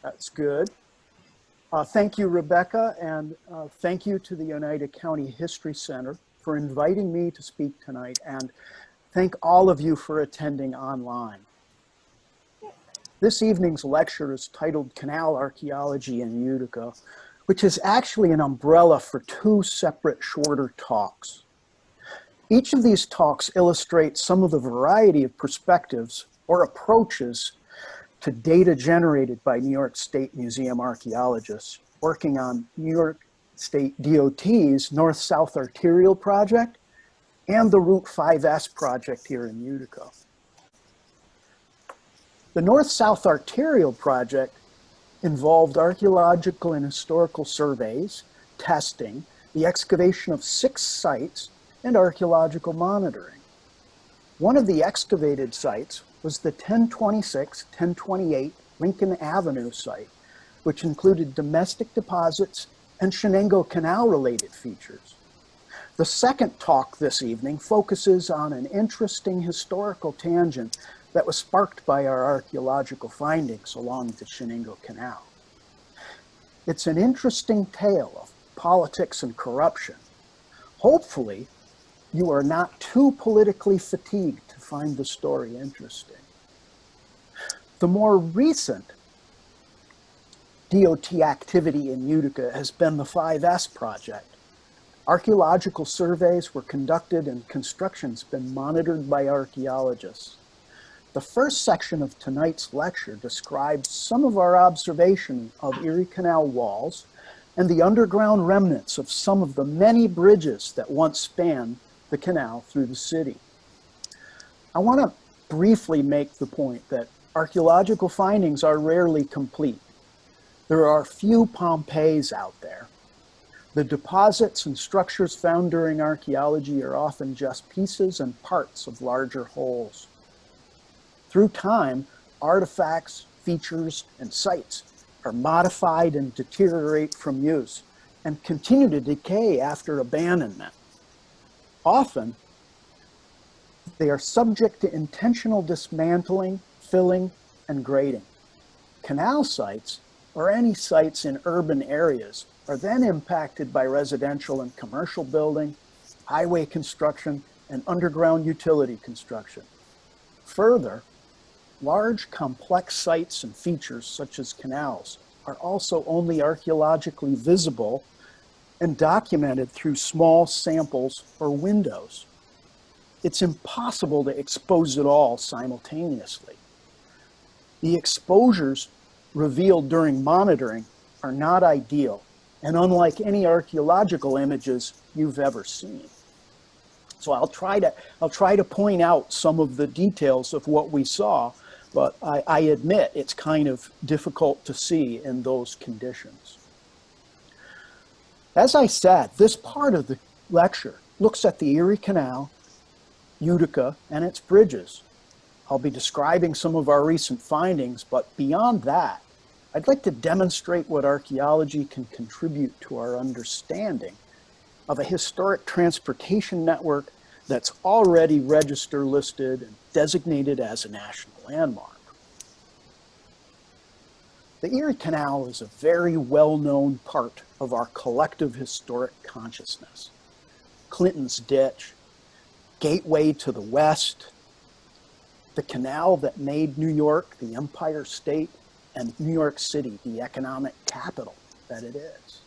That's good. Thank you, Rebecca, and thank you to the Oneida County History Center for inviting me to speak tonight, and thank all of you for attending online. This evening's lecture is titled Canal Archaeology in Utica, which is actually an umbrella for two separate shorter talks. Each of these talks illustrates some of the variety of perspectives or approaches to data generated by New York State Museum archaeologists working on New York State DOT's North-South Arterial Project and the Route 5S project here in Utica. The North-South Arterial Project involved archaeological and historical surveys, testing, the excavation of 6 sites, and archaeological monitoring. One of the excavated sites was the 1026-1028 Lincoln Avenue site, which included domestic deposits and Chenango Canal related features. The second talk this evening focuses on an interesting historical tangent that was sparked by our archaeological findings along the Chenango Canal. It's an interesting tale of politics and corruption. Hopefully, you are not too politically fatigued to find the story interesting. The more recent DOT activity in Utica has been the 5S project. Archaeological surveys were conducted and construction's been monitored by archaeologists. The first section of tonight's lecture describes some of our observation of Erie Canal walls and the underground remnants of some of the many bridges that once spanned the canal through the city. I want to briefly make the point that archaeological findings are rarely complete. There are few Pompeiis out there. The deposits and structures found during archaeology are often just pieces and parts of larger wholes. Through time, artifacts, features, and sites are modified and deteriorate from use and continue to decay after abandonment. Often, they are subject to intentional dismantling, filling, and grading. Canal sites, or any sites in urban areas, are then impacted by residential and commercial building, highway construction, and underground utility construction. Further, large complex sites and features such as canals are also only archaeologically visible and documented through small samples or windows. It's impossible to expose it all simultaneously. The exposures revealed during monitoring are not ideal and unlike any archaeological images you've ever seen. So I'll try to point out some of the details of what we saw, but I admit it's kind of difficult to see in those conditions. As I said, this part of the lecture looks at the Erie Canal, Utica, and its bridges. I'll be describing some of our recent findings, but beyond that, I'd like to demonstrate what archaeology can contribute to our understanding of a historic transportation network that's already register listed and designated as a national landmark. The Erie Canal is a very well-known part of our collective historic consciousness. Clinton's Ditch, gateway to the West, the canal that made New York the Empire State, and New York City the economic capital that it is.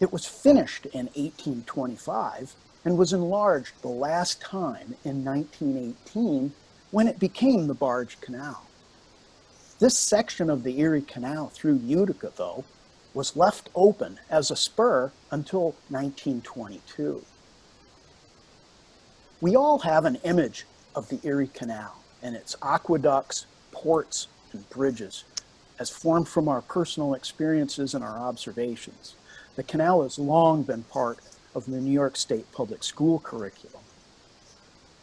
It was finished in 1825 and was enlarged the last time in 1918 when it became the Barge Canal. This section of the Erie Canal through Utica, though, was left open as a spur until 1922. We all have an image of the Erie Canal and its aqueducts, ports, and bridges as formed from our personal experiences and our observations. The canal has long been part of the New York State public school curriculum.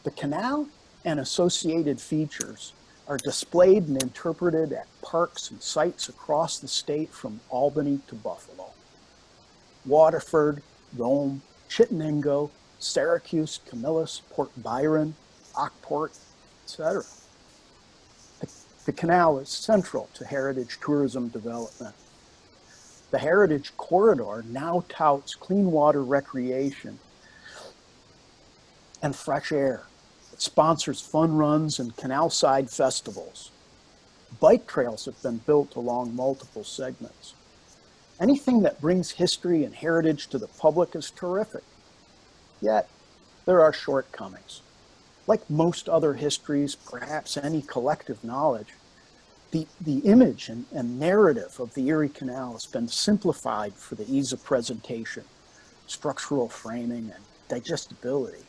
The canal and associated features are displayed and interpreted at parks and sites across the state from Albany to Buffalo. Waterford, Rome, Chenango, Syracuse, Camillus, Port Byron, Ockport, etc. The canal is central to heritage tourism development. The Heritage Corridor now touts clean water recreation and fresh air. It sponsors fun runs and canal-side festivals. Bike trails have been built along multiple segments. Anything that brings history and heritage to the public is terrific. Yet, there are shortcomings. Like most other histories, perhaps any collective knowledge, the image and narrative of the Erie Canal has been simplified for the ease of presentation, structural framing, and digestibility.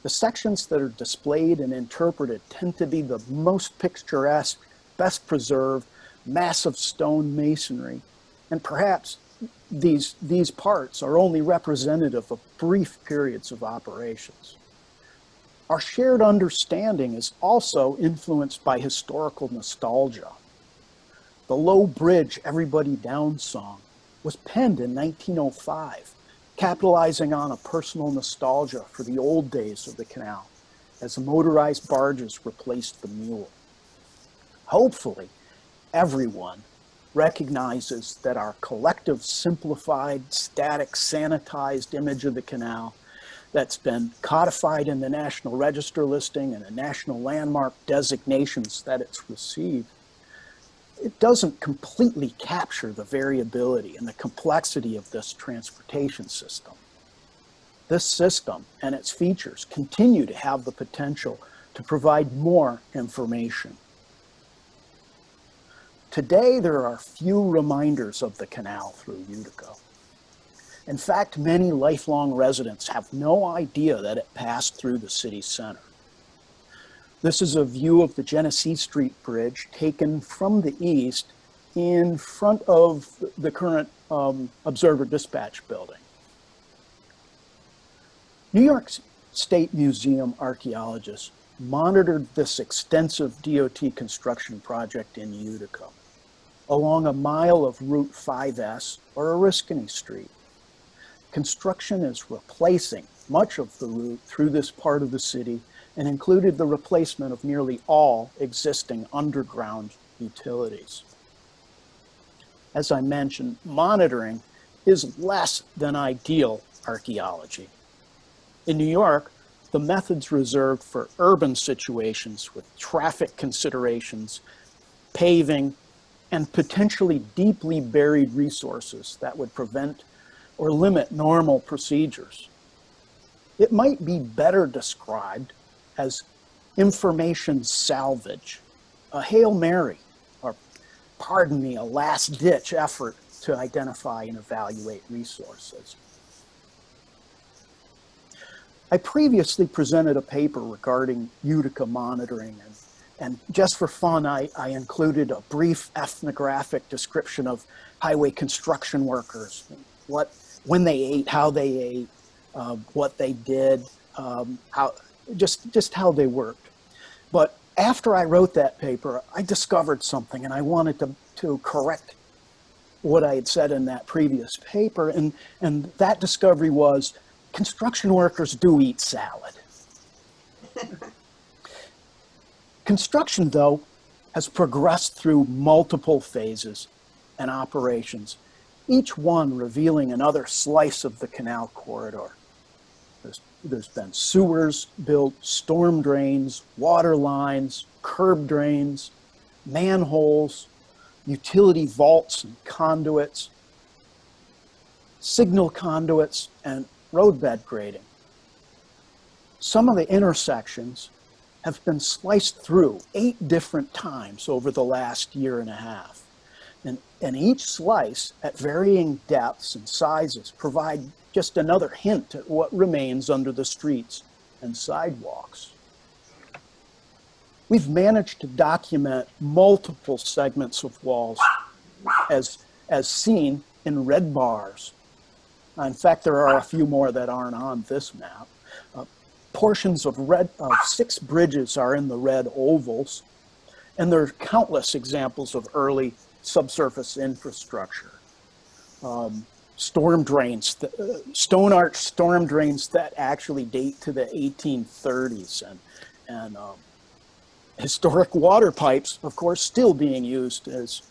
The sections that are displayed and interpreted tend to be the most picturesque, best preserved, massive stone masonry, and perhaps these parts are only representative of brief periods of operations. Our shared understanding is also influenced by historical nostalgia. The Low Bridge Everybody Down song was penned in 1905, capitalizing on a personal nostalgia for the old days of the canal, as motorized barges replaced the mule. Hopefully, everyone recognizes that our collective simplified, static, sanitized image of the canal that's been codified in the National Register listing and the national landmark designations that it's received, it doesn't completely capture the variability and the complexity of this transportation system. This system and its features continue to have the potential to provide more information. Today, there are few reminders of the canal through Utica. In fact, many lifelong residents have no idea that it passed through the city center. This is a view of the Genesee Street Bridge taken from the east in front of the current Observer Dispatch building. New York State Museum archaeologists monitored this extensive DOT construction project in Utica along a mile of Route 5S or Oriskany Street. Construction is replacing much of the route through this part of the city and included the replacement of nearly all existing underground utilities. As I mentioned, monitoring is less than ideal archaeology. In New York, the methods reserved for urban situations with traffic considerations, paving, and potentially deeply buried resources that would prevent or limit normal procedures. It might be better described as information salvage, a Hail Mary, or pardon me, a last-ditch effort to identify and evaluate resources. I previously presented a paper regarding Utica monitoring, and just for fun, I included a brief ethnographic description of highway construction workers, when they ate, how they ate, what they did, just how they worked. But after I wrote that paper, I discovered something, and I wanted to correct what I had said in that previous paper, and that discovery was construction workers do eat salad. Construction, though, has progressed through multiple phases and operations, each one revealing another slice of the canal corridor. There's been sewers built, storm drains, water lines, curb drains, manholes, utility vaults and conduits, signal conduits, and roadbed grading. Some of the intersections have been sliced through 8 different times over the last year and a half. And each slice, at varying depths and sizes, provide just another hint at what remains under the streets and sidewalks. We've managed to document multiple segments of walls as seen in red bars. In fact, there are a few more that aren't on this map. Portions of 6 bridges are in the red ovals, and there are countless examples of early subsurface infrastructure. Storm drains, stone arch storm drains that actually date to the 1830s, and Historic water pipes, of course, still being used as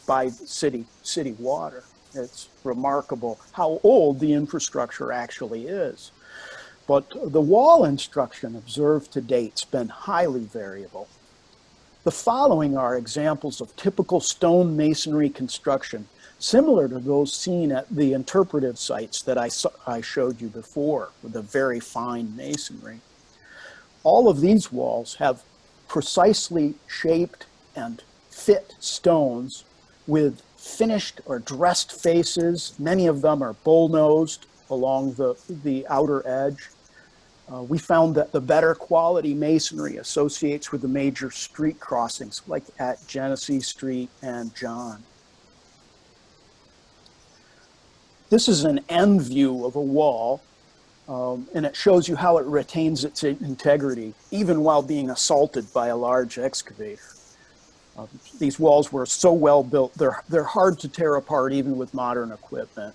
by city water. It's remarkable how old the infrastructure actually is. But the wall instruction observed to date has been highly variable. The following are examples of typical stone masonry construction, similar to those seen at the interpretive sites that I showed you before, with the very fine masonry. All of these walls have precisely shaped and fit stones with finished or dressed faces. Many of them are bull-nosed along the outer edge. We found that the better quality masonry associates with the major street crossings, like at Genesee Street and John. This is an end view of a wall, and it shows you how it retains its integrity, even while being assaulted by a large excavator. These walls were so well built, they're hard to tear apart even with modern equipment.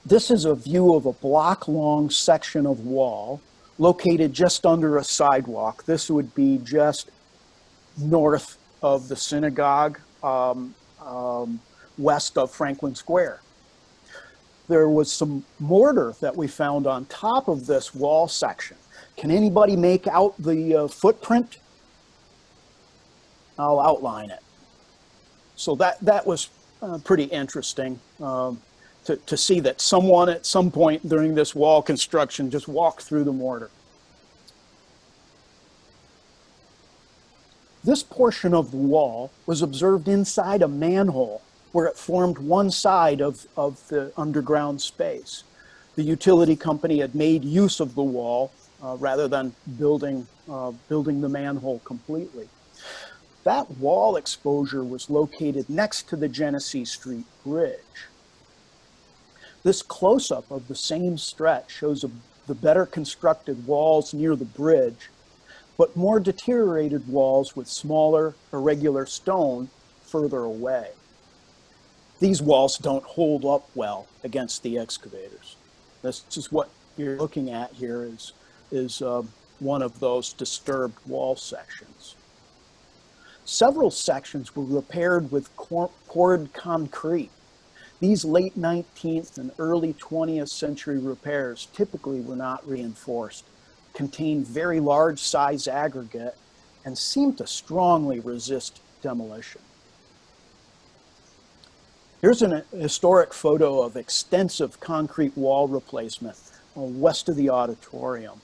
This is a view of a block-long section of wall located just under a sidewalk. This would be just north of the synagogue, west of Franklin Square. There was some mortar that we found on top of this wall section. Can anybody make out the footprint? I'll outline it. So that was pretty interesting. To see that someone at some point during this wall construction just walked through the mortar. This portion of the wall was observed inside a manhole where it formed one side of the underground space. The utility company had made use of the wall rather than building the manhole completely. That wall exposure was located next to the Genesee Street Bridge. This close-up of the same stretch shows the better constructed walls near the bridge, but more deteriorated walls with smaller, irregular stone further away. These walls don't hold up well against the excavators. This is what you're looking at here is one of those disturbed wall sections. Several sections were repaired with poured concrete. These late 19th and early 20th century repairs typically were not reinforced, contained very large size aggregate, and seemed to strongly resist demolition. Here's a historic photo of extensive concrete wall replacement west of the auditorium.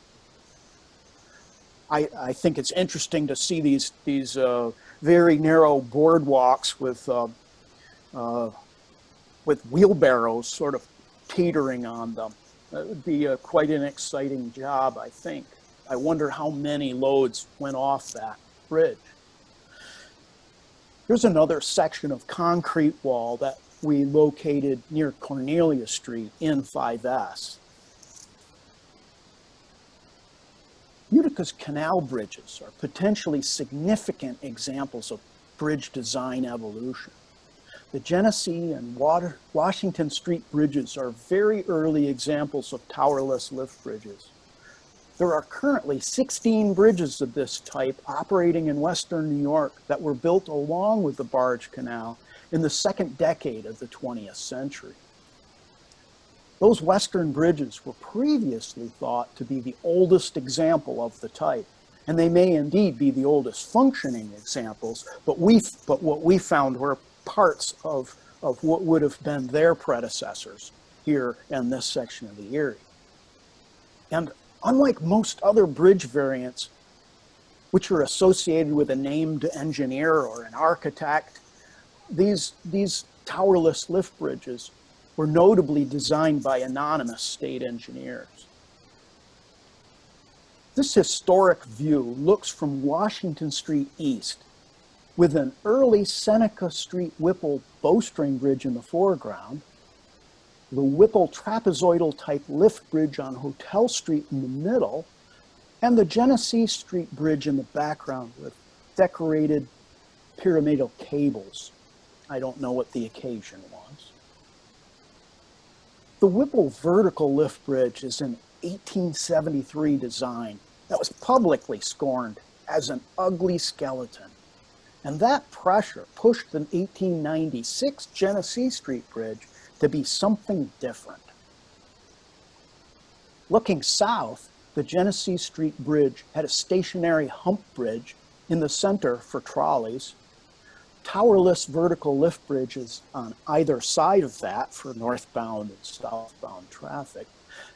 I think it's interesting to see these very narrow boardwalks with wheelbarrows sort of teetering on them. That would be quite an exciting job, I think. I wonder how many loads went off that bridge. Here's another section of concrete wall that we located near Cornelia Street in 5S. Utica's canal bridges are potentially significant examples of bridge design evolution. The Genesee and Washington Street bridges are very early examples of towerless lift bridges. There are currently 16 bridges of this type operating in western New York that were built along with the barge canal in the second decade of the 20th century. Those western bridges were previously thought to be the oldest example of the type, and they may indeed be the oldest functioning examples, but what we found were parts of what would have been their predecessors here in this section of the Erie. And unlike most other bridge variants, which are associated with a named engineer or an architect, these towerless lift bridges were notably designed by anonymous state engineers. This historic view looks from Washington Street east, with an early Seneca Street Whipple bowstring bridge in the foreground, the Whipple trapezoidal type lift bridge on Hotel Street in the middle, and the Genesee Street bridge in the background with decorated pyramidal cables. I don't know what the occasion was. The Whipple vertical lift bridge is an 1873 design that was publicly scorned as an ugly skeleton. And that pressure pushed the 1896 Genesee Street Bridge to be something different. Looking south, the Genesee Street Bridge had a stationary hump bridge in the center for trolleys, towerless vertical lift bridges on either side of that for northbound and southbound traffic,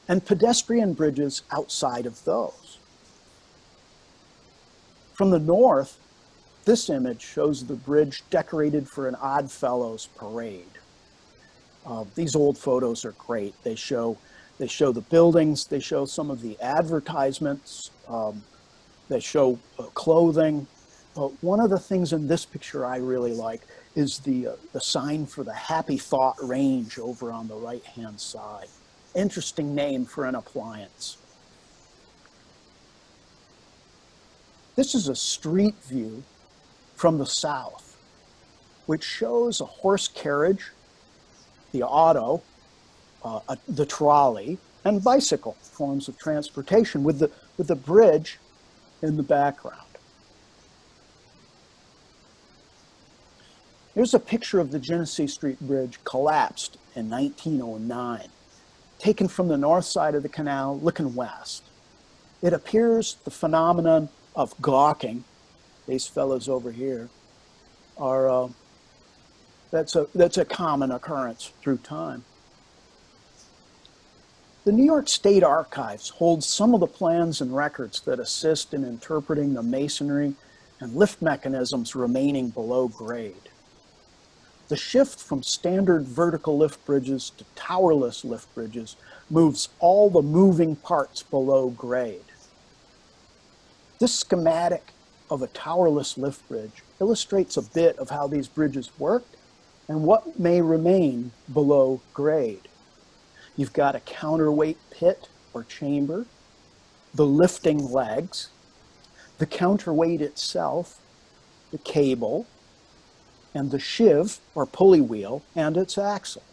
and pedestrian bridges outside of those. From the north, this image shows the bridge decorated for an Odd Fellows parade. These old photos are great. They show the buildings, they show some of the advertisements, they show clothing. One of the things in this picture I really like is the sign for the Happy Thought Range over on the right-hand side. Interesting name for an appliance. This is a street view from the south, which shows a horse carriage, the auto, the trolley, and bicycle forms of transportation with the bridge in the background. Here's a picture of the Genesee Street Bridge collapsed in 1909, taken from the north side of the canal looking west. It appears the phenomenon of gawking, these fellows over here, are that's a common occurrence through time. The New York State Archives holds some of the plans and records that assist in interpreting the masonry and lift mechanisms remaining below grade. The shift from standard vertical lift bridges to towerless lift bridges moves all the moving parts below grade. This schematic of a towerless lift bridge illustrates a bit of how these bridges worked and what may remain below grade. You've got a counterweight pit or chamber, the lifting legs, the counterweight itself, the cable, and the sheave or pulley wheel and its axle.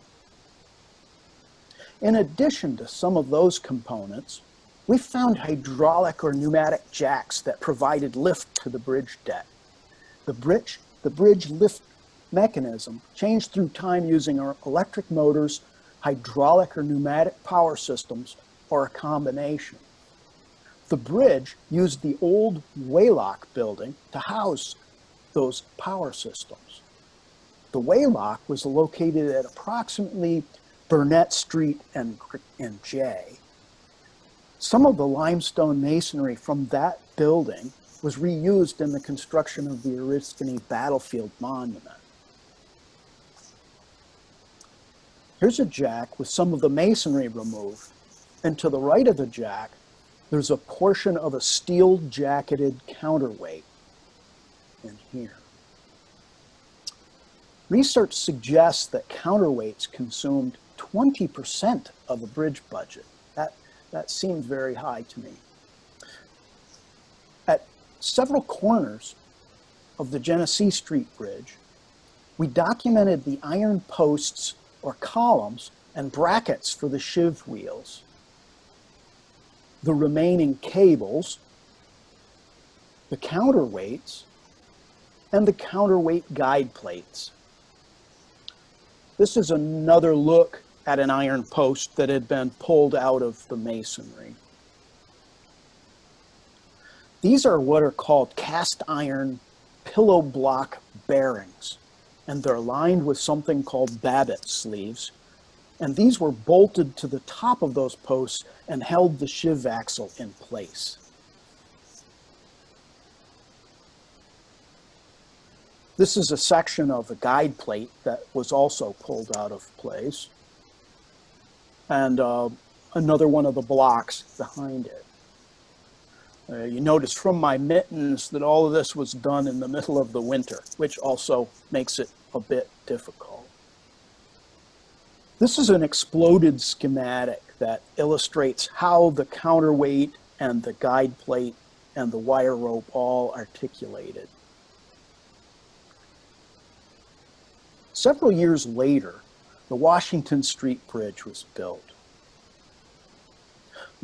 In addition to some of those components, we found hydraulic or pneumatic jacks that provided lift to the bridge deck. The bridge lift mechanism changed through time using our electric motors, hydraulic or pneumatic power systems, or a combination. The bridge used the old Waylock building to house those power systems. The Waylock was located at approximately Burnett Street and J. Some of the limestone masonry from that building was reused in the construction of the Oriskany Battlefield Monument. Here's a jack with some of the masonry removed, and to the right of the jack, there's a portion of a steel jacketed counterweight in here. Research suggests that counterweights consumed 20% of the bridge budget. That seemed very high to me. At several corners of the Genesee Street Bridge, we documented the iron posts or columns and brackets for the sheave wheels, the remaining cables, the counterweights, and the counterweight guide plates. This is another look at an iron post that had been pulled out of the masonry. These are what are called cast iron pillow block bearings, and they're lined with something called babbitt sleeves. And these were bolted to the top of those posts and held the sheave axle in place. This is a section of a guide plate that was also pulled out of place, and another one of the blocks behind it. You notice from my mittens that all of this was done in the middle of the winter, which also makes it a bit difficult. This is an exploded schematic that illustrates how the counterweight and the guide plate and the wire rope all articulated. Several years later, the Washington Street Bridge was built.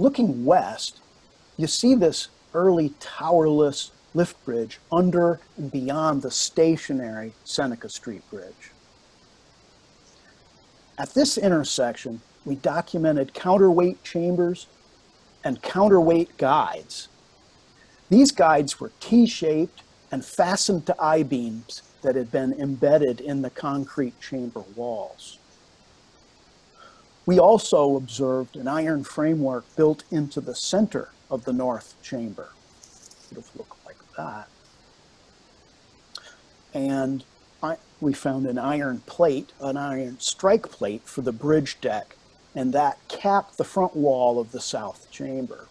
Looking west, you see this early towerless lift bridge under and beyond the stationary Seneca Street Bridge. At this intersection, we documented counterweight chambers and counterweight guides. These guides were T-shaped and fastened to I-beams that had been embedded in the concrete chamber walls. We also observed an iron framework built into the center of the north chamber. It would have looked like that. And we found an iron plate, an iron strike plate for the bridge deck, and that capped the front wall of the south chamber.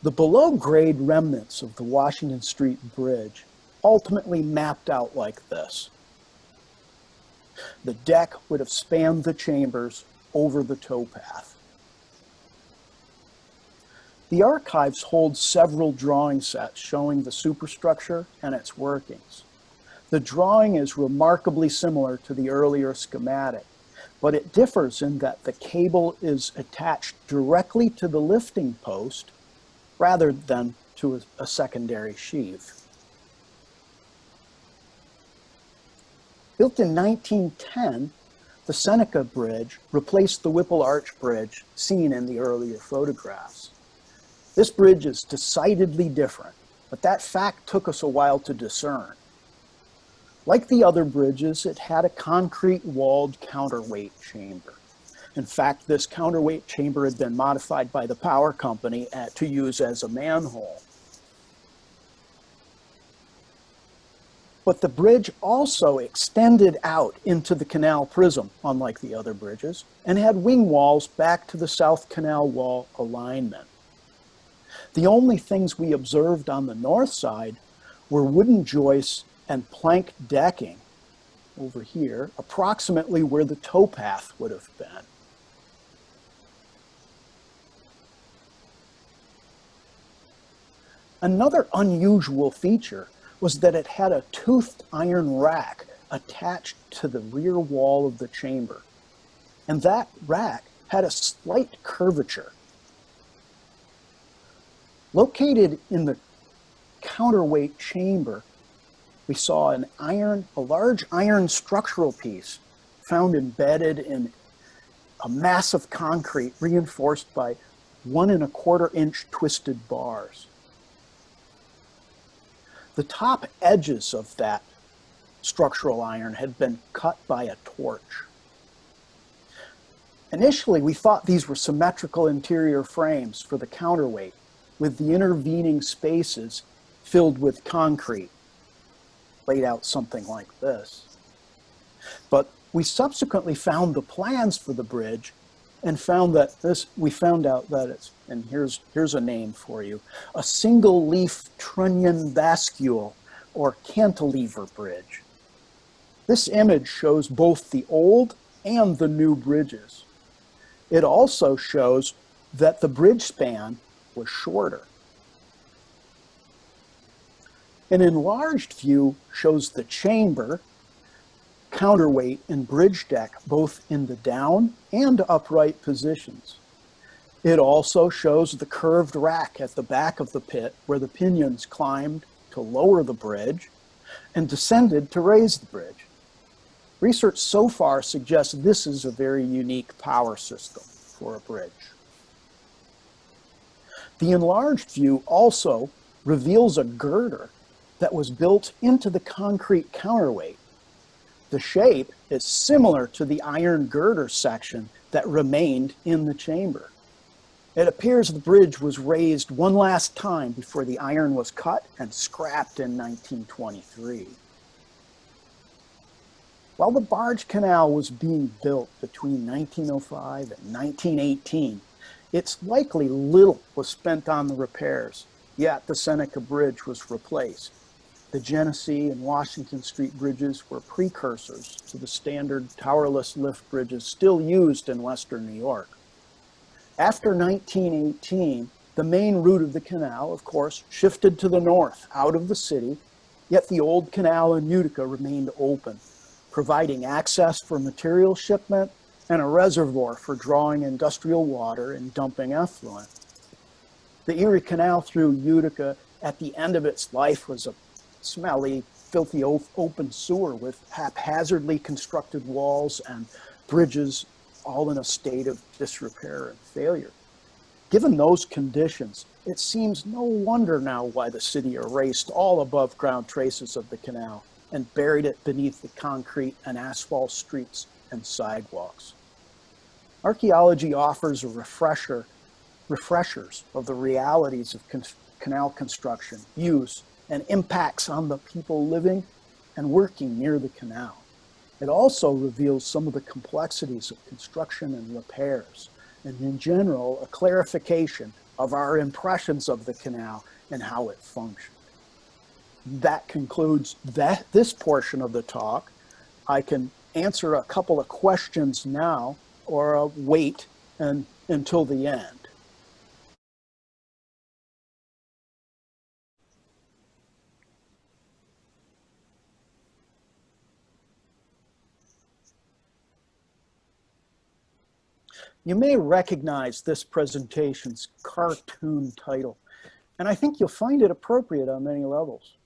The below-grade remnants of the Washington Street Bridge ultimately mapped out like this. The deck would have spanned the chambers over the towpath. The archives hold several drawing sets showing the superstructure and its workings. The drawing is remarkably similar to the earlier schematic, but it differs in that the cable is attached directly to the lifting post rather than to a secondary sheave. Built in 1910, the Seneca Bridge replaced the Whipple Arch Bridge seen in the earlier photographs. This bridge is decidedly different, but that fact took us a while to discern. Like the other bridges, it had a concrete walled counterweight chamber. In fact, this counterweight chamber had been modified by the power company to use as a manhole. But the bridge also extended out into the canal prism, unlike the other bridges, and had wing walls back to the South Canal Wall alignment. The only things we observed on the north side were wooden joists and plank decking over here, approximately where the towpath would have been. Another unusual feature was that it had a toothed iron rack attached to the rear wall of the chamber. And that rack had a slight curvature. Located in the counterweight chamber, we saw a large iron structural piece found embedded in a mass of concrete reinforced by 1 1/4 inch twisted bars. The top edges of that structural iron had been cut by a torch. Initially, we thought these were symmetrical interior frames for the counterweight, with the intervening spaces filled with concrete, laid out something like this. But we subsequently found the plans for the bridge and found out that it's, and here's a name for you, a single leaf trunnion bascule or cantilever bridge. This image shows both the old and the new bridges. It also shows that the bridge span was shorter. An enlarged view shows the chamber, counterweight, and bridge deck both in the down and upright positions. It also shows the curved rack at the back of the pit where the pinions climbed to lower the bridge and descended to raise the bridge. Research so far suggests this is a very unique power system for a bridge. The enlarged view also reveals a girder that was built into the concrete counterweight. The shape is similar to the iron girder section that remained in the chamber. It appears the bridge was raised one last time before the iron was cut and scrapped in 1923. While the barge canal was being built between 1905 and 1918, it's likely little was spent on the repairs, yet the Seneca Bridge was replaced. The Genesee and Washington Street bridges were precursors to the standard towerless lift bridges still used in Western New York. After 1918, the main route of the canal, of course, shifted to the north, out of the city, yet the old canal in Utica remained open, providing access for material shipment and a reservoir for drawing industrial water and dumping effluent. The Erie Canal through Utica at the end of its life was a smelly, filthy open sewer with haphazardly constructed walls and bridges all in a state of disrepair and failure. Given those conditions, it seems no wonder now why the city erased all above ground traces of the canal and buried it beneath the concrete and asphalt streets and sidewalks. Archaeology offers a refreshers of the realities of canal construction, use, and impacts on the people living and working near the canal. It also reveals some of the complexities of construction and repairs, and in general, a clarification of our impressions of the canal and how it functioned. That concludes this portion of the talk. I can answer a couple of questions now or wait until the end. You may recognize this presentation's cartoon title, and I think you'll find it appropriate on many levels.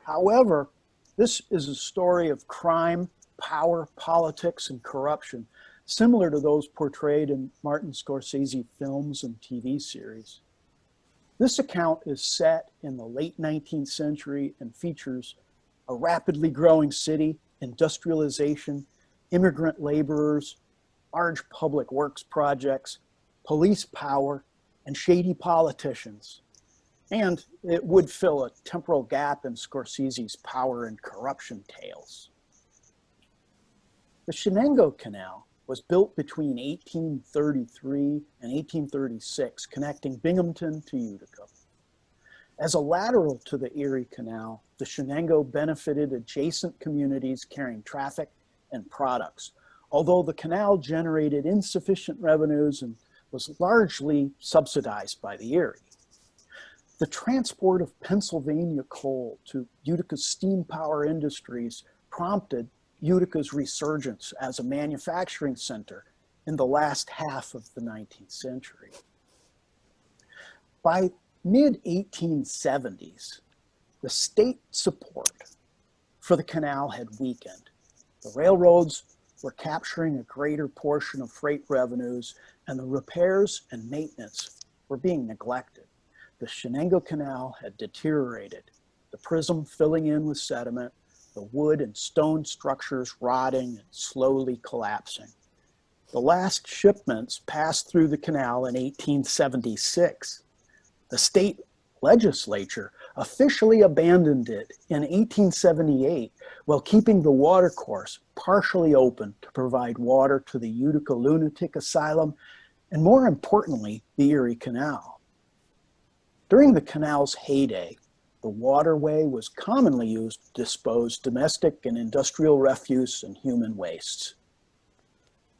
However, this is a story of crime, power, politics, and corruption, similar to those portrayed in Martin Scorsese films and TV series. This account is set in the late 19th century and features a rapidly growing city, industrialization, immigrant laborers, large public works projects, police power, and shady politicians. And it would fill a temporal gap in Scorsese's power and corruption tales. The Chenango Canal was built between 1833 and 1836, connecting Binghamton to Utica. As a lateral to the Erie Canal, the Shenango benefited adjacent communities carrying traffic and products, although the canal generated insufficient revenues and was largely subsidized by the Erie. The transport of Pennsylvania coal to Utica's steam power industries prompted Utica's resurgence as a manufacturing center in the last half of the 19th century. By mid-1870s, the state support for the canal had weakened. The railroads were capturing a greater portion of freight revenues, and the repairs and maintenance were being neglected. The Shenango Canal had deteriorated, the prism filling in with sediment, the wood and stone structures rotting and slowly collapsing. The last shipments passed through the canal in 1876. The state legislature officially abandoned it in 1878 while keeping the watercourse partially open to provide water to the Utica Lunatic Asylum and, more importantly, the Erie Canal. During the canal's heyday, the waterway was commonly used to dispose domestic and industrial refuse and human wastes.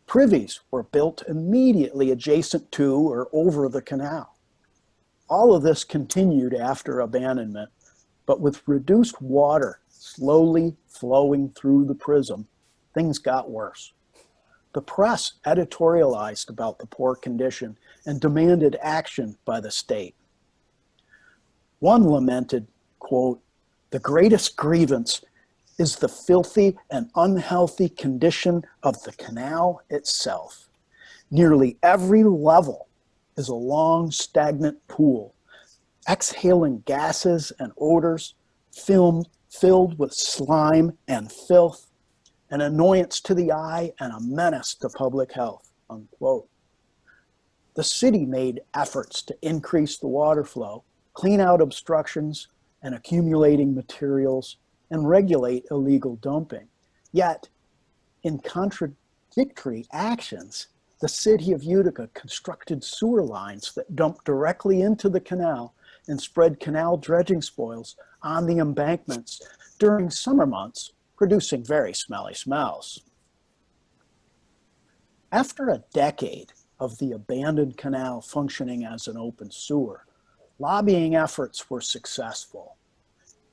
Privies were built immediately adjacent to or over the canal. All of this continued after abandonment, but with reduced water slowly flowing through the prism, things got worse. The press editorialized about the poor condition and demanded action by the state. One lamented, quote, "The greatest grievance is the filthy and unhealthy condition of the canal itself. Nearly every level is a long, stagnant pool, exhaling gases and odors, filled with slime and filth, an annoyance to the eye and a menace to public health," unquote. The city made efforts to increase the water flow, clean out obstructions and accumulating materials, and regulate illegal dumping. Yet, in contradictory actions, the city of Utica constructed sewer lines that dumped directly into the canal and spread canal dredging spoils on the embankments during summer months, producing very smelly smells. After a decade of the abandoned canal functioning as an open sewer, lobbying efforts were successful.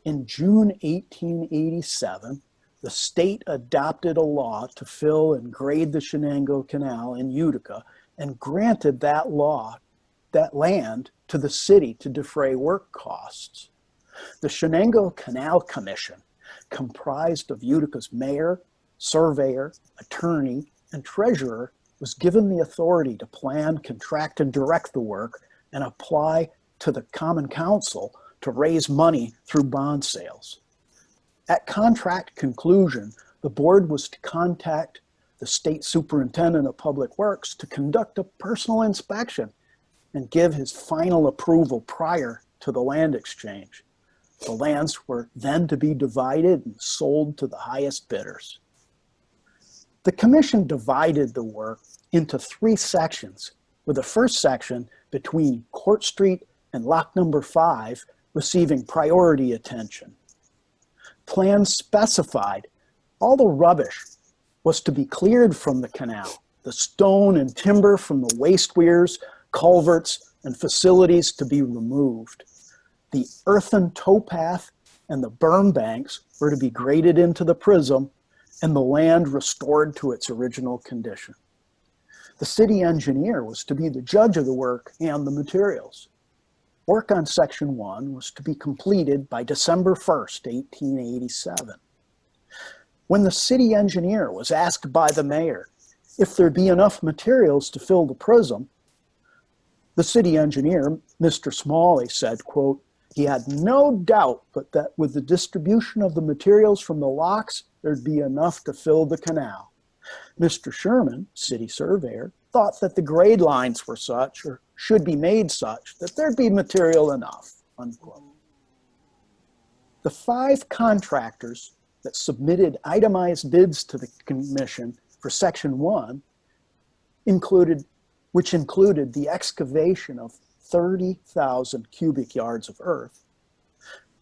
In June 1887, the state adopted a law to fill and grade the Chenango Canal in Utica and granted that land to the city to defray work costs. The Shenango Canal Commission, comprised of Utica's mayor, surveyor, attorney, and treasurer, was given the authority to plan, contract, and direct the work and apply to the Common Council to raise money through bond sales. At contract conclusion, the board was to contact the state superintendent of public works to conduct a personal inspection and give his final approval prior to the land exchange. The lands were then to be divided and sold to the highest bidders. The commission divided the work into 3 sections, with the first section between Court Street and Lock Number 5 receiving priority attention. Plans specified all the rubbish was to be cleared from the canal, the stone and timber from the waste weirs, culverts, and facilities to be removed. The earthen towpath and the berm banks were to be graded into the prism and the land restored to its original condition. The city engineer was to be the judge of the work and the materials. Work on Section 1 was to be completed by December 1st, 1887. When the city engineer was asked by the mayor if there'd be enough materials to fill the prism, the city engineer, Mr. Smalley, said, quote, he had no doubt but that with the distribution of the materials from the locks, there'd be enough to fill the canal. Mr. Sherman, city surveyor, thought that the grade lines were such, or should be made such, that there'd be material enough, unquote. The 5 contractors that submitted itemized bids to the commission for Section 1 which included the excavation of 30,000 cubic yards of earth.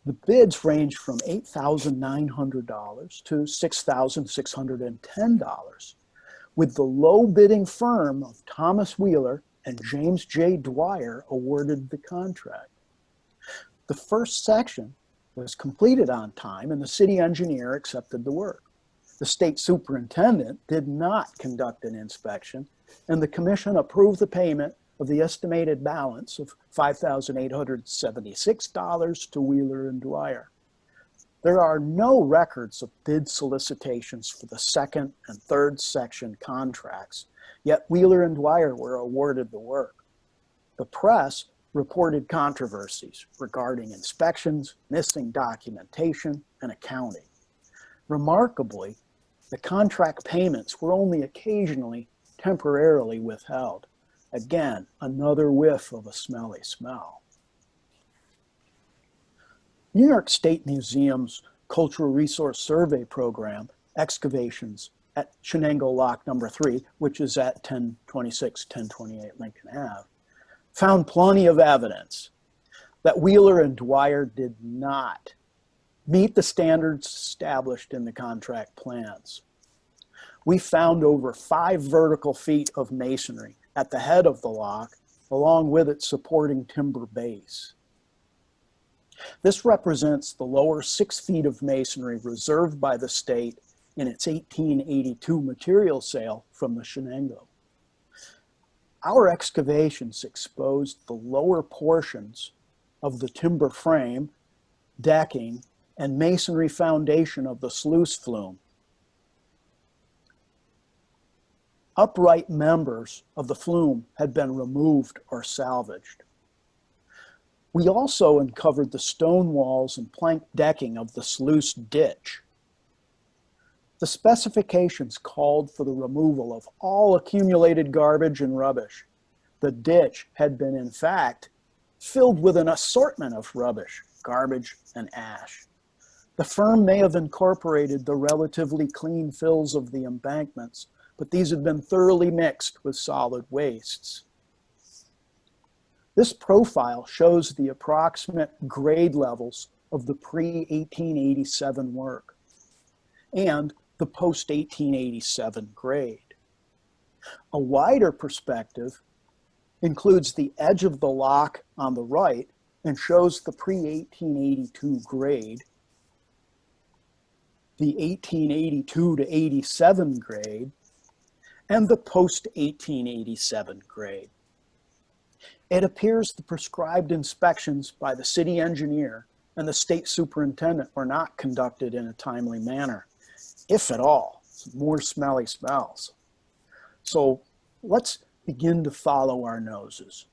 The bids ranged from $8,900 to $6,610, with the low bidding firm of Thomas Wheeler and James J. Dyer awarded the contract. The first section was completed on time and the city engineer accepted the work. The state superintendent did not conduct an inspection and the commission approved the payment of the estimated balance of $5,876 to Wheeler and Dyer. There are no records of bid solicitations for the second and third section contracts, yet Wheeler and Dyer were awarded the work. The press reported controversies regarding inspections, missing documentation, and accounting. Remarkably, the contract payments were only occasionally temporarily withheld. Again, another whiff of a smelly smell. New York State Museum's Cultural Resource Survey program, Excavations at Chenango Lock Number 3, which is at 1026, 1028 Lincoln Ave, found plenty of evidence that Wheeler and Dyer did not meet the standards established in the contract plans. We found over 5 vertical feet of masonry at the head of the lock, along with its supporting timber base. This represents the lower 6 feet of masonry reserved by the state in its 1882 material sale from the Chenango. Our excavations exposed the lower portions of the timber frame, decking, and masonry foundation of the sluice flume. Upright members of the flume had been removed or salvaged. We also uncovered the stone walls and plank decking of the sluice ditch. The specifications called for the removal of all accumulated garbage and rubbish. The ditch had been, in fact, filled with an assortment of rubbish, garbage, and ash. The firm may have incorporated the relatively clean fills of the embankments, but these had been thoroughly mixed with solid wastes. This profile shows the approximate grade levels of the pre-1887 work and the post-1887 grade. A wider perspective includes the edge of the lock on the right and shows the pre-1882 grade, the 1882 to 87 grade, and the post-1887 grade. It appears the prescribed inspections by the city engineer and the state superintendent were not conducted in a timely manner, if at all. More smelly smells. So let's begin to follow our noses.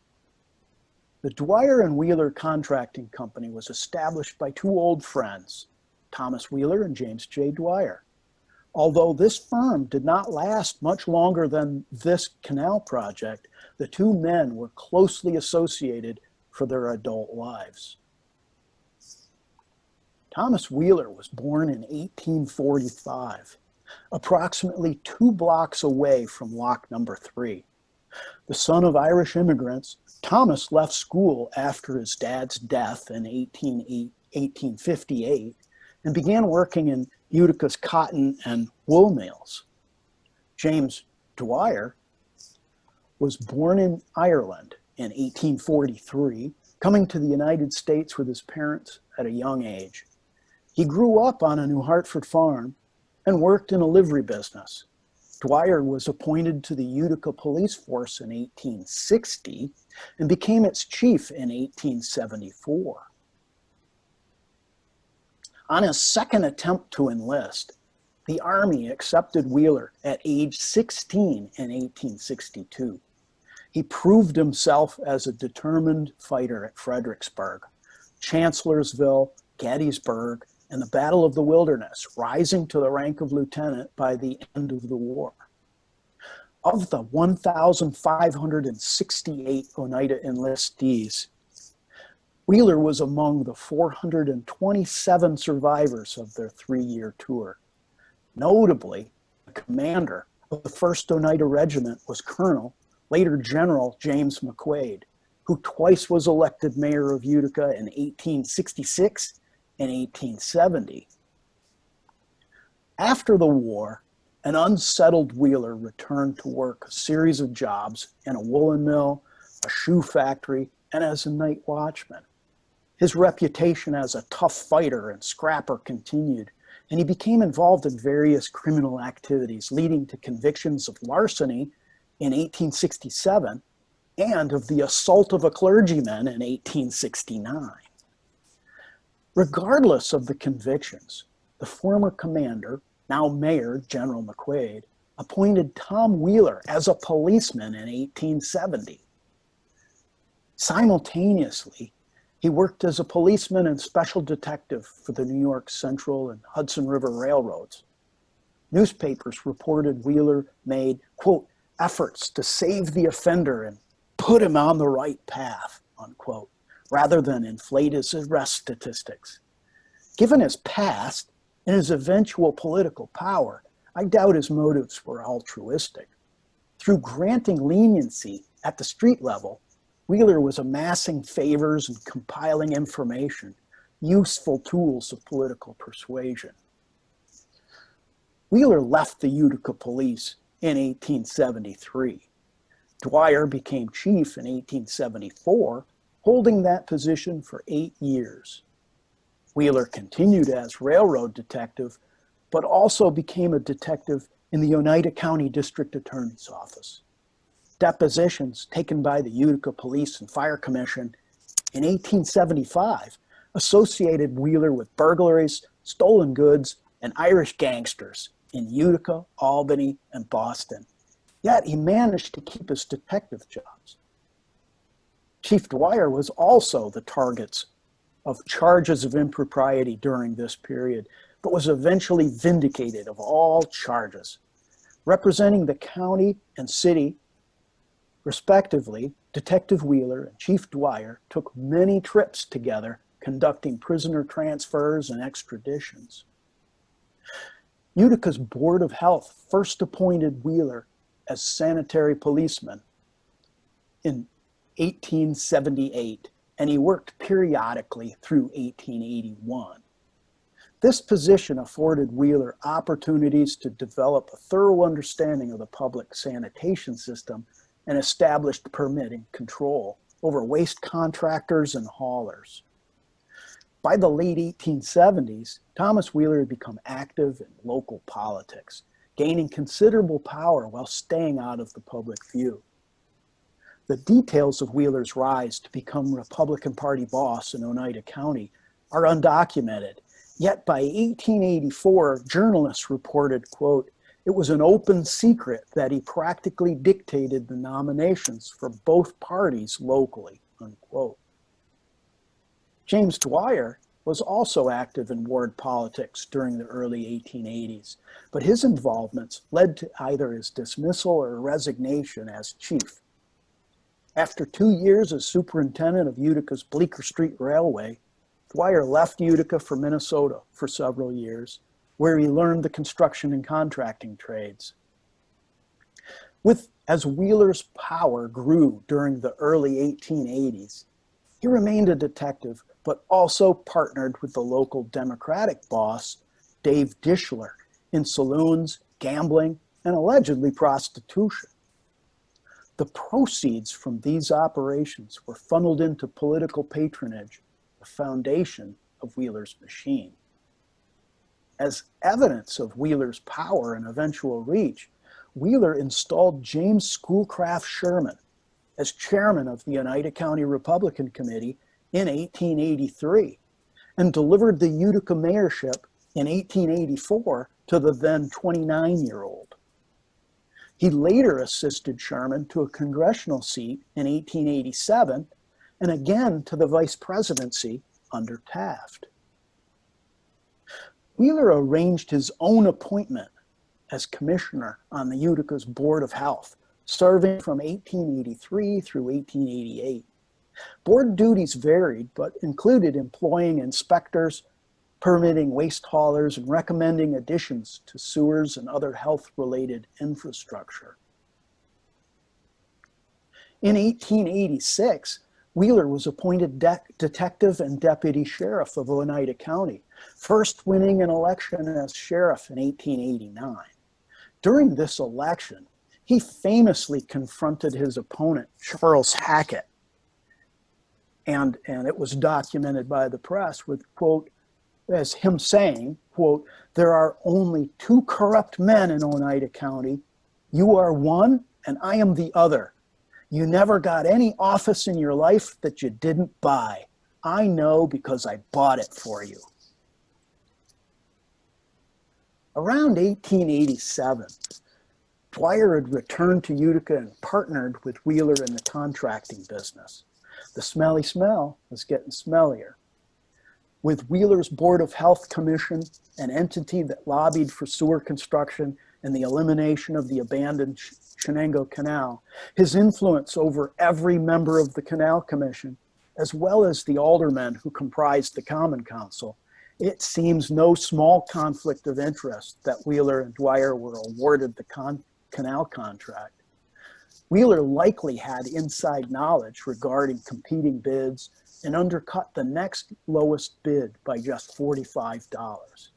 The Dyer and Wheeler Contracting Company was established by two old friends, Thomas Wheeler and James J. Dyer. Although this firm did not last much longer than this canal project, the two men were closely associated for their adult lives. Thomas Wheeler was born in 1845, approximately 2 blocks away from lock number 3. The son of Irish immigrants, Thomas left school after his dad's death in 1858 and began working in Utica's cotton and wool mills. James Dyer was born in Ireland in 1843, coming to the United States with his parents at a young age. He grew up on a New Hartford farm and worked in a livery business. Dyer was appointed to the Utica police force in 1860 and became its chief in 1874. On his second attempt to enlist, the Army accepted Wheeler at age 16 in 1862. He proved himself as a determined fighter at Fredericksburg, Chancellorsville, Gettysburg, and the Battle of the Wilderness, rising to the rank of lieutenant by the end of the war. Of the 1,568 Oneida enlistees, Wheeler was among the 427 survivors of their 3-year tour. Notably, the commander of the 1st Oneida Regiment was Colonel, later General James McQuaid, who twice was elected mayor of Utica in 1866 and 1870. After the war, an unsettled Wheeler returned to work a series of jobs in a woolen mill, a shoe factory, and as a night watchman. His reputation as a tough fighter and scrapper continued, and he became involved in various criminal activities, leading to convictions of larceny in 1867 and of the assault of a clergyman in 1869. Regardless of the convictions, the former commander, now Mayor General McQuaid, appointed Tom Wheeler as a policeman in 1870. Simultaneously, he worked as a policeman and special detective for the New York Central and Hudson River Railroads. Newspapers reported Wheeler made, quote, efforts to save the offender and put him on the right path, unquote, rather than inflate his arrest statistics. Given his past and his eventual political power, I doubt his motives were altruistic. Through granting leniency at the street level, Wheeler was amassing favors and compiling information, useful tools of political persuasion. Wheeler left the Utica police in 1873. Dyer became chief in 1874, holding that position for 8 years. Wheeler continued as railroad detective, but also became a detective in the Oneida County District Attorney's Office. Depositions taken by the Utica Police and Fire Commission in 1875 associated Wheeler with burglaries, stolen goods, and Irish gangsters in Utica, Albany, and Boston. Yet he managed to keep his detective jobs. Chief Dyer was also the target of charges of impropriety during this period, but was eventually vindicated of all charges. Representing the county and city, respectively, Detective Wheeler and Chief Dyer took many trips together, conducting prisoner transfers and extraditions. Utica's Board of Health first appointed Wheeler as sanitary policeman in 1878, and he worked periodically through 1881. This position afforded Wheeler opportunities to develop a thorough understanding of the public sanitation system and established permitting control over waste contractors and haulers. By the late 1870s, Thomas Wheeler had become active in local politics, gaining considerable power while staying out of the public view. The details of Wheeler's rise to become Republican Party boss in Oneida County are undocumented, yet by 1884, journalists reported, quote, "It was an open secret that he practically dictated the nominations for both parties locally," unquote. James Dyer was also active in ward politics during the early 1880s, but his involvements led to either his dismissal or resignation as chief. After 2 years as superintendent of Utica's Bleecker Street Railway, Dyer left Utica for Minnesota for several years, where he learned the construction and contracting trades. As Wheeler's power grew during the early 1880s, he remained a detective, but also partnered with the local Democratic boss, Dave Dishler, in saloons, gambling, and allegedly prostitution. The proceeds from these operations were funneled into political patronage, the foundation of Wheeler's machine. As evidence of Wheeler's power and eventual reach, Wheeler installed James Schoolcraft Sherman as chairman of the Oneida County Republican Committee in 1883 and delivered the Utica mayorship in 1884 to the then 29-year-old. He later assisted Sherman to a congressional seat in 1887 and again to the vice presidency under Taft. Wheeler arranged his own appointment as commissioner on the Utica's Board of Health, serving from 1883 through 1888. Board duties varied, but included employing inspectors, permitting waste haulers, and recommending additions to sewers and other health-related infrastructure. In 1886, Wheeler was appointed detective and deputy sheriff of Oneida County, first winning an election as sheriff in 1889. During this election, he famously confronted his opponent, Charles Hackett, and it was documented by the press with, quote, as him saying, quote, "There are only two corrupt men in Oneida County. You are one and I am the other. You never got any office in your life that you didn't buy. I know because I bought it for you." Around 1887, Dyer had returned to Utica and partnered with Wheeler in the contracting business. The smelly smell was getting smellier. With Wheeler's Board of Health Commission, an entity that lobbied for sewer construction and the elimination of the abandoned Chenango Canal, his influence over every member of the Canal Commission, as well as the aldermen who comprised the Common Council, it seems no small conflict of interest that Wheeler and Dyer were awarded the canal contract. Wheeler likely had inside knowledge regarding competing bids and undercut the next lowest bid by just $45.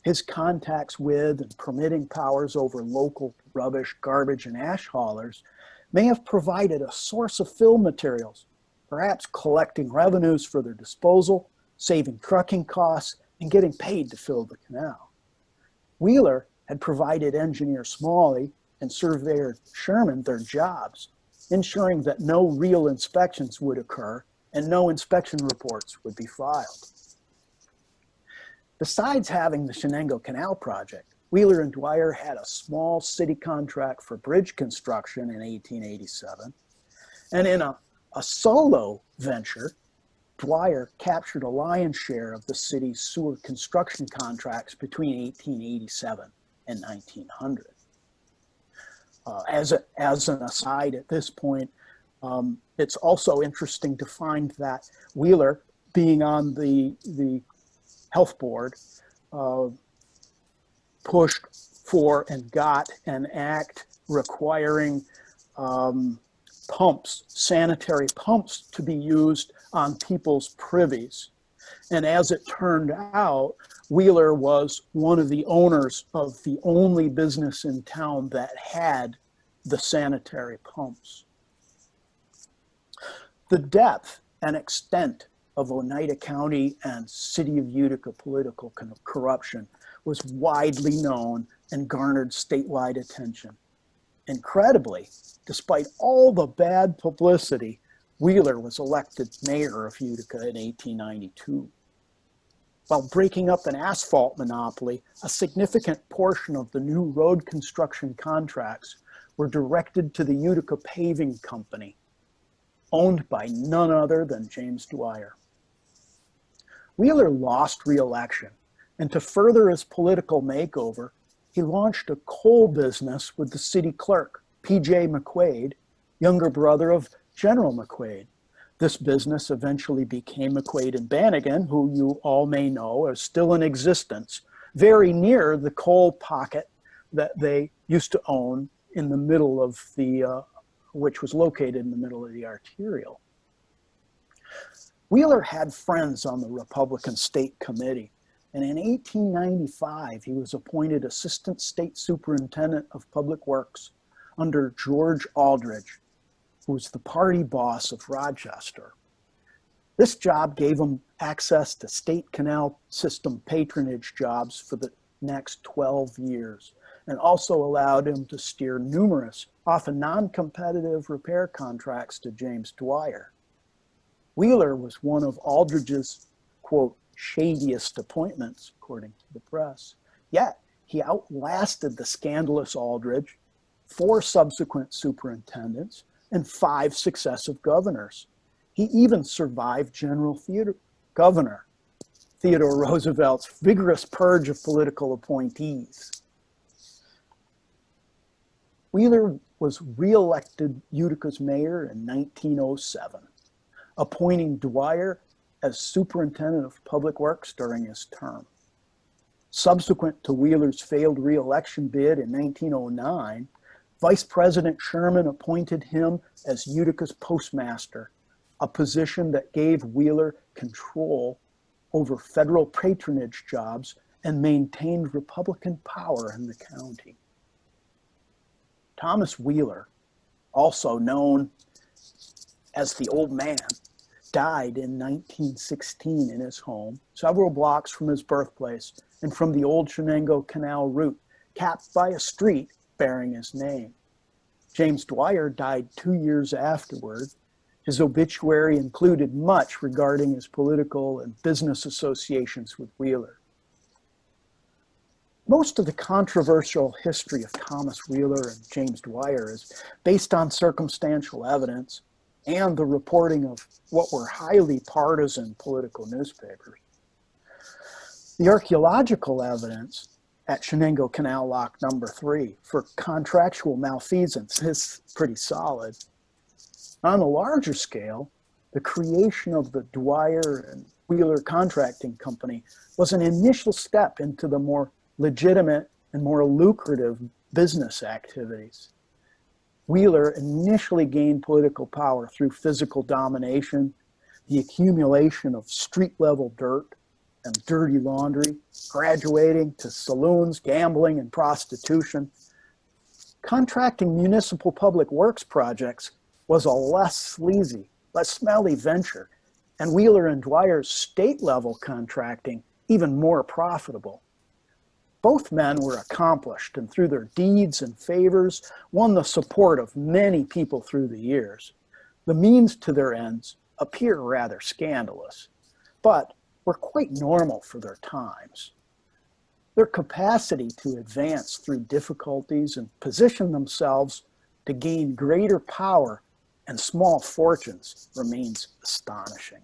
His contacts with and permitting powers over local rubbish, garbage, and ash haulers may have provided a source of fill materials, perhaps collecting revenues for their disposal, saving trucking costs, and getting paid to fill the canal. Wheeler had provided engineer Smalley and surveyor Sherman their jobs, ensuring that no real inspections would occur and no inspection reports would be filed. Besides having the Chenango Canal project, Wheeler and Dyer had a small city contract for bridge construction in 1887, and in a solo venture, Dyer captured a lion's share of the city's sewer construction contracts between 1887 and 1900. As an aside at this point, it's also interesting to find that Wheeler, being on the health board, pushed for and got an act requiring pumps, sanitary pumps, to be used on people's privies. And as it turned out, Wheeler was one of the owners of the only business in town that had the sanitary pumps. The depth and extent of Oneida County and City of Utica political corruption was widely known and garnered statewide attention. Incredibly, despite all the bad publicity, Wheeler was elected mayor of Utica in 1892. While breaking up an asphalt monopoly, a significant portion of the new road construction contracts were directed to the Utica Paving Company, owned by none other than James Dyer. Wheeler lost re-election, and to further his political makeover, he launched a coal business with the city clerk, P.J. McQuaid, younger brother of General McQuaid. This business eventually became McQuaid and Bannigan, who you all may know are still in existence, very near the coal pocket that they used to own in the middle of the, which was located in the middle of the arterial. Wheeler had friends on the Republican State Committee, and in 1895, he was appointed Assistant State Superintendent of Public Works under George Aldrich, who was the party boss of Rochester. This job gave him access to state canal system patronage jobs for the next 12 years, and also allowed him to steer numerous, often non-competitive repair contracts to James Dyer. Wheeler was one of Aldrich's, quote, shadiest appointments, according to the press. Yet, he outlasted the scandalous Aldrich, 4 subsequent superintendents, and 5 successive governors. He even survived Governor Theodore Roosevelt's vigorous purge of political appointees. Wheeler was re-elected Utica's mayor in 1907, appointing Dyer as superintendent of public works during his term. Subsequent to Wheeler's failed re-election bid in 1909, Vice President Sherman appointed him as Utica's postmaster, a position that gave Wheeler control over federal patronage jobs and maintained Republican power in the county. Thomas Wheeler, also known as the Old Man, died in 1916 in his home, several blocks from his birthplace and from the old Chenango Canal route, capped by a street bearing his name. James Dyer died 2 years afterward. His obituary included much regarding his political and business associations with Wheeler. Most of the controversial history of Thomas Wheeler and James Dyer is based on circumstantial evidence and the reporting of what were highly partisan political newspapers. The archaeological evidence at Chenango Canal Lock number 3 for contractual malfeasance is pretty solid. On a larger scale, the creation of the Dyer and Wheeler Contracting Company was an initial step into the more legitimate and more lucrative business activities. Wheeler initially gained political power through physical domination, the accumulation of street-level dirt and dirty laundry, graduating to saloons, gambling, and prostitution. Contracting municipal public works projects was a less sleazy, less smelly venture, and Wheeler and Dyer's state-level contracting even more profitable. Both men were accomplished and through their deeds and favors won the support of many people through the years. The means to their ends appear rather scandalous, but were quite normal for their times. Their capacity to advance through difficulties and position themselves to gain greater power and small fortunes remains astonishing.